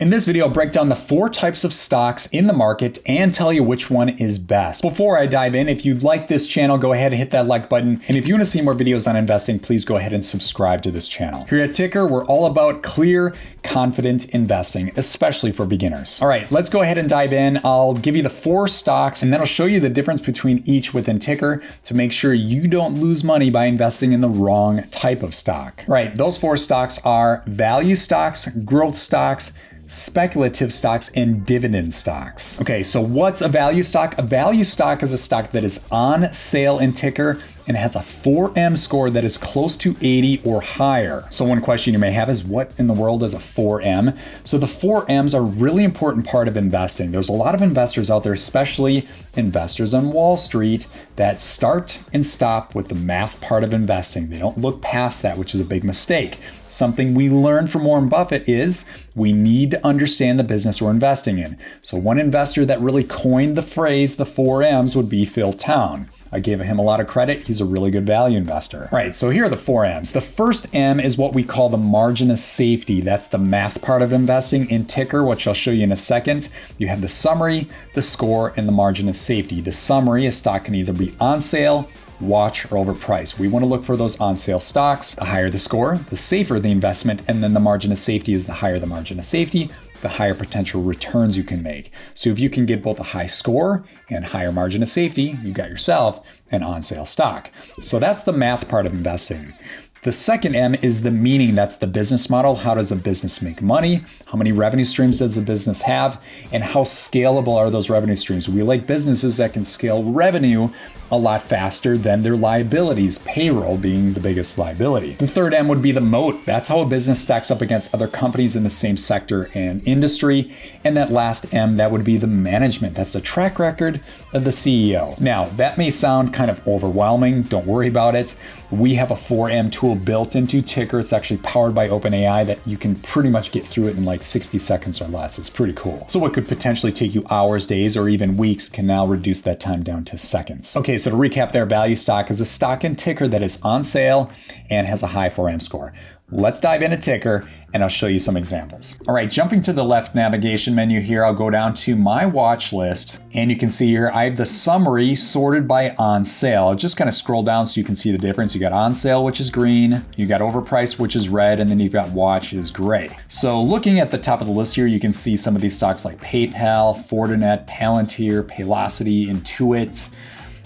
In this video, I'll break down the 4 types of stocks in the market and tell you which one is best. Before I dive in, if you'd like this channel, go ahead and hit that like button. And if you want to see more videos on investing, please go ahead and subscribe to this channel. Here at Tykr, we're all about clear, confident investing, especially for beginners. All right, let's go ahead and dive in. I'll give you the 4 stocks and then I'll show you the difference between each within Tykr to make sure you don't lose money by investing in the wrong type of stock. All right, those 4 stocks are value stocks, growth stocks, speculative stocks, and dividend stocks. Okay, so what's a value stock? A value stock is a stock that is on sale in Tykr and has a 4M score that is close to 80 or higher. So one question you may have is, what in the world is a 4M? So the 4Ms are a really important part of investing. There's a lot of investors out there, especially investors on Wall Street, that start and stop with the math part of investing. They don't look past that, which is a big mistake. Something we learned from Warren Buffett is we need to understand the business we're investing in. So one investor that really coined the phrase the 4Ms would be Phil Town. I gave him a lot of credit. He's a really good value investor. All right, so here are the 4Ms. The first M is what we call the margin of safety. That's the math part of investing in Tykr, which I'll show you in a second. You have the summary, the score, and the margin of safety. The summary, a stock can either be on sale, watch, or overpriced. We want to look for those on sale stocks. The higher the score, the safer the investment, and then the margin of safety is the higher the margin of safety, the higher potential returns you can make. So if you can get both a high score and higher margin of safety, you got yourself an on sale stock. So that's the math part of investing. The second M is the meaning. That's the business model. How does a business make money? How many revenue streams does a business have? And how scalable are those revenue streams? We like businesses that can scale revenue a lot faster than their liabilities, payroll being the biggest liability. The third M would be the moat. That's how a business stacks up against other companies in the same sector and industry. And that last M, that would be the management. That's the track record of the CEO. Now, that may sound kind of overwhelming. Don't worry about it. We have a 4M tool built into Tykr. It's actually powered by OpenAI that you can pretty much get through it in like 60 seconds or less. It's pretty cool. So what could potentially take you hours, days, or even weeks can now reduce that time down to seconds. Okay, so to recap there, value stock is a stock in Tykr that is on sale and has a high 4M score. Let's dive into Tykr and I'll show you some examples. All right, jumping to the left navigation menu here, I'll go down to my watch list and you can see here I have the summary sorted by on sale. I'll just kind of scroll down so you can see the difference. You got on sale, which is green, you got overpriced, which is red, and then you've got watch is gray. So looking at the top of the list here, you can see some of these stocks like PayPal, Fortinet, Palantir, Paylocity, Intuit.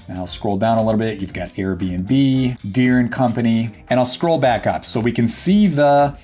And I'll scroll down a little bit. You've got Airbnb, Deere & Company, and I'll scroll back up so we can see the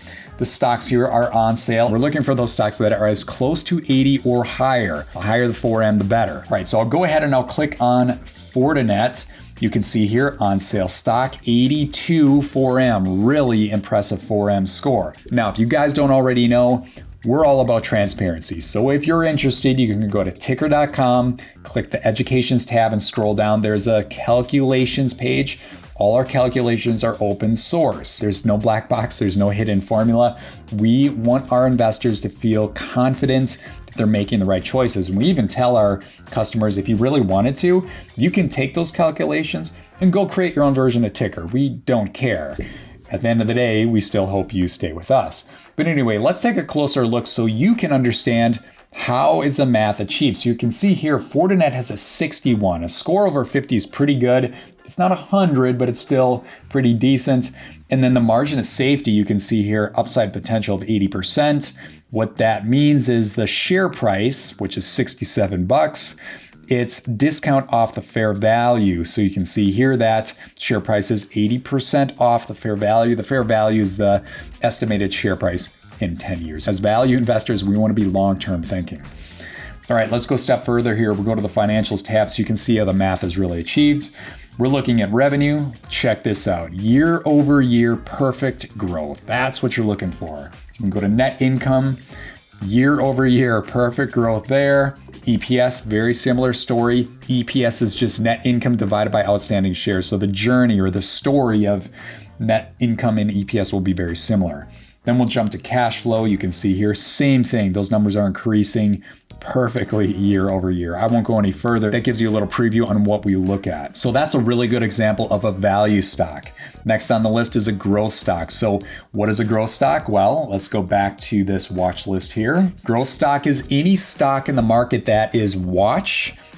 stocks here are on sale. We're looking for those stocks that are as close to 80 or higher. The higher the 4M, the better. All right, so I'll go ahead and I'll click on Fortinet. You can see here on sale stock, 82 4M, really impressive 4M score. Now, if you guys don't already know, we're all about transparency. So if you're interested, you can go to tykr.com, click the educations tab and scroll down. There's a calculations page. All our calculations are open source. There's no black box, there's no hidden formula. We want our investors to feel confident that they're making the right choices. And we even tell our customers, if you really wanted to, you can take those calculations and go create your own version of Tykr. We don't care. At the end of the day, we still hope you stay with us. But anyway, let's take a closer look so you can understand how is the math achieved. So you can see here, Fortinet has a 61. A score over 50 is pretty good. It's not 100, but it's still pretty decent. And then the margin of safety, you can see here, upside potential of 80%. What that means is the share price, which is 67 bucks, it's discount off the fair value. So you can see here that share price is 80% off the fair value. The fair value is the estimated share price in 10 years. As value investors, we want to be long-term thinking. All right, let's go a step further here. We'll go to the financials tab so you can see how the math is really achieved. We're looking at revenue. Check this out. Year over year, perfect growth. That's what you're looking for. You can go to net income. Year over year, perfect growth there. EPS, very similar story. EPS is just net income divided by outstanding shares. So the journey or the story of net income and EPS will be very similar. Then we'll jump to cash flow. You can see here, same thing. Those numbers are increasing. perfectly year over year. I won't go any further. That gives you a little preview on what we look at. So that's a really good example of a value stock. Next on the list is a growth stock. So what is a growth stock? Well, let's go back to this watch list here. Growth stock is any stock in the market that is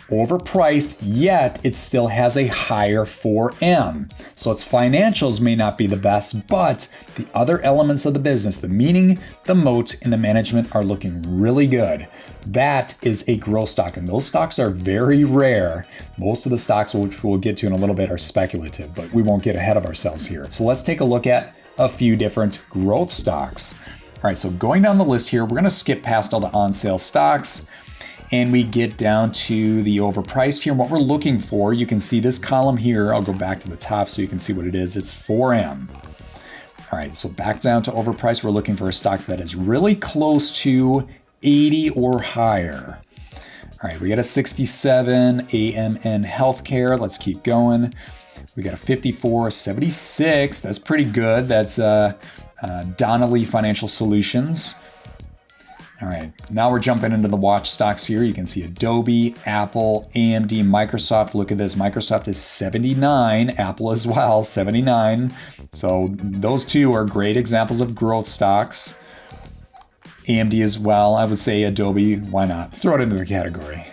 overpriced, yet it still has a higher 4M. So its financials may not be the best, but the other elements of the business, the meaning, the moat, and the management are looking really good. That is a growth stock, and those stocks are very rare. Most of the stocks, which we'll get to in a little bit, are speculative, but we won't get ahead of ourselves here. So let's take a look at a few different growth stocks. All right, so going down the list here, we're gonna skip past all the on-sale stocks, and we get down to the overpriced here. And what we're looking for, you can see this column here. I'll go back to the top so you can see what it is. It's 4M. All right, so back down to overpriced, we're looking for a stock that is really close to 80 or higher. All right, we got a 67, AMN Healthcare. Let's keep going. We got a 54, 76. That's pretty good. That's Donnelly Financial Solutions. All right, now we're jumping into the watch stocks here. You can see Adobe, Apple, AMD, Microsoft. Look at this. Microsoft is 79, Apple as well, 79. So those two are great examples of growth stocks. AMD as well. I would say Adobe, why not? Throw it into the category.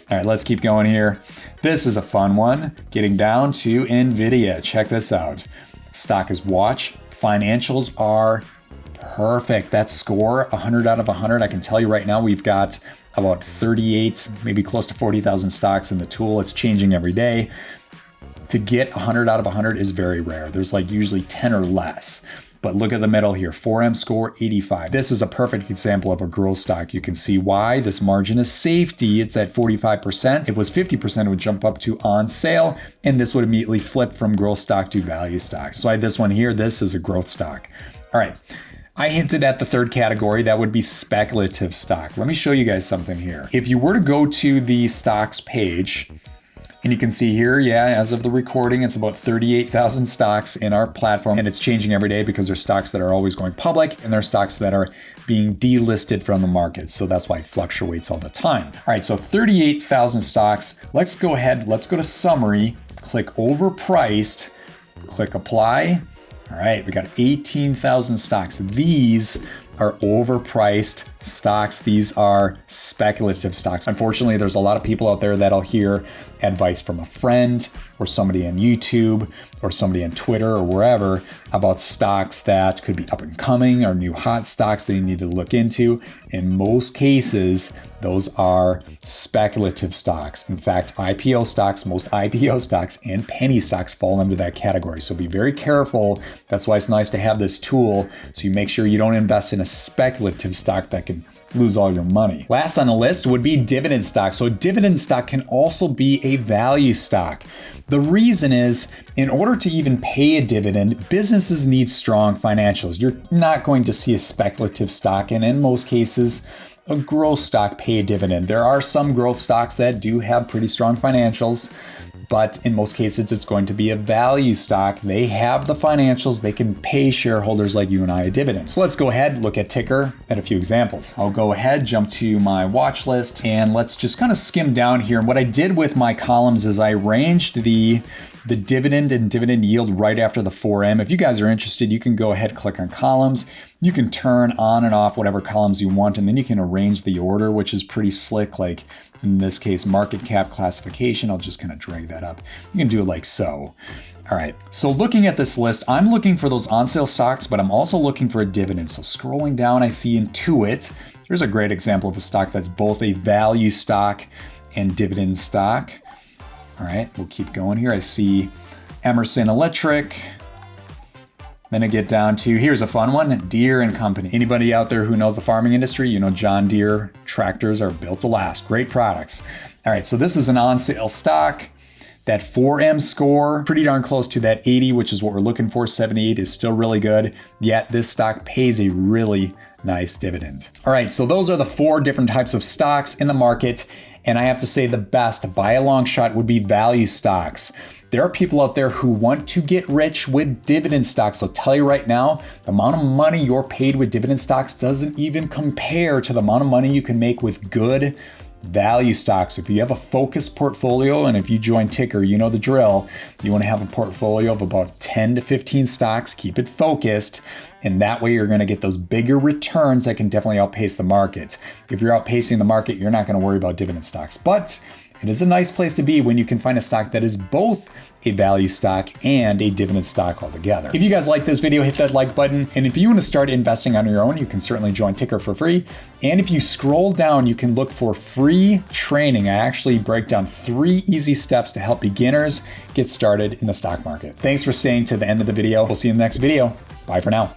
All right, let's keep going here. This is a fun one. Getting down to NVIDIA. Check this out. Stock is watch. Financials are perfect. That score, 100 out of 100. I can tell you right now, we've got about 38, maybe close to 40,000 stocks in the tool. It's changing every day. To get 100 out of 100 is very rare. There's like usually 10 or less. But look at the middle here, 4M score 85. This is a perfect example of a growth stock. You can see why. This margin of safety, it's at 45%. If it was 50%, it would jump up to on sale, and this would immediately flip from growth stock to value stock. So I have this one here, this is a growth stock. All right, I hinted at the third category, that would be speculative stock. Let me show you guys something here. If you were to go to the stocks page, and you can see here, yeah, as of the recording, it's about 38,000 stocks in our platform, and it's changing every day because there's stocks that are always going public and there's stocks that are being delisted from the market. So that's why it fluctuates all the time. All right, so 38,000 stocks. Let's go ahead, let's go to summary, click overpriced, click apply. All right, we got 18,000 stocks. These are overpriced stocks. These are speculative stocks. Unfortunately, there's a lot of people out there that'll hear advice from a friend or somebody on YouTube or somebody on Twitter or wherever about stocks that could be up and coming or new hot stocks that you need to look into. In most cases, those are speculative stocks. In fact, IPO stocks, most IPO stocks and penny stocks fall under that category. So be very careful. That's why it's nice to have this tool so you make sure you don't invest in a speculative stock that can lose all your money. Last on the list would be dividend stock. So a dividend stock can also be a value stock. The reason is, in order to even pay a dividend, businesses need strong financials. You're not going to see a speculative stock, and in most cases, a growth stock pay a dividend. There are some growth stocks that do have pretty strong financials, but in most cases, it's going to be a value stock. They have the financials. They can pay shareholders like you and I a dividend. So let's go ahead and look at Tykr and a few examples. I'll go ahead, jump to my watch list, and let's just kind of skim down here. And what I did with my columns is I arranged the dividend and dividend yield right after the 4M. If you guys are interested, you can go ahead, click on columns. You can turn on and off whatever columns you want, and then you can arrange the order, which is pretty slick. Like in this case, market cap classification, I'll just kind of drag that up. You can do it like so. All right, so looking at this list, I'm looking for those on sale stocks, but I'm also looking for a dividend. So scrolling down, I see Intuit. Here's a great example of a stock that's both a value stock and dividend stock. All right, we'll keep going here. I see Emerson Electric. Then I get down to, here's a fun one, Deere and Company. Anybody out there who knows the farming industry, you know John Deere tractors are built to last. Great products. All right, so this is an on sale stock. That 4M score, pretty darn close to that 80, which is what we're looking for. 78 is still really good, yet this stock pays a really nice dividend. All right, so those are the 4 different types of stocks in the market. And I have to say the best by a long shot would be value stocks. There are people out there who want to get rich with dividend stocks. I'll tell you right now, the amount of money you're paid with dividend stocks doesn't even compare to the amount of money you can make with good value stocks. If you have a focused portfolio, and if you join Tykr, you know the drill. You want to have a portfolio of about 10 to 15 stocks, keep it focused, and that way you're going to get those bigger returns that can definitely outpace the market. If you're outpacing the market, you're not going to worry about dividend stocks. But it is a nice place to be when you can find a stock that is both a value stock and a dividend stock altogether. If you guys like this video, hit that like button. And if you want to start investing on your own, you can certainly join Tykr for free. And if you scroll down, you can look for free training. I actually break down 3 easy steps to help beginners get started in the stock market. Thanks for staying to the end of the video. We'll see you in the next video. Bye for now.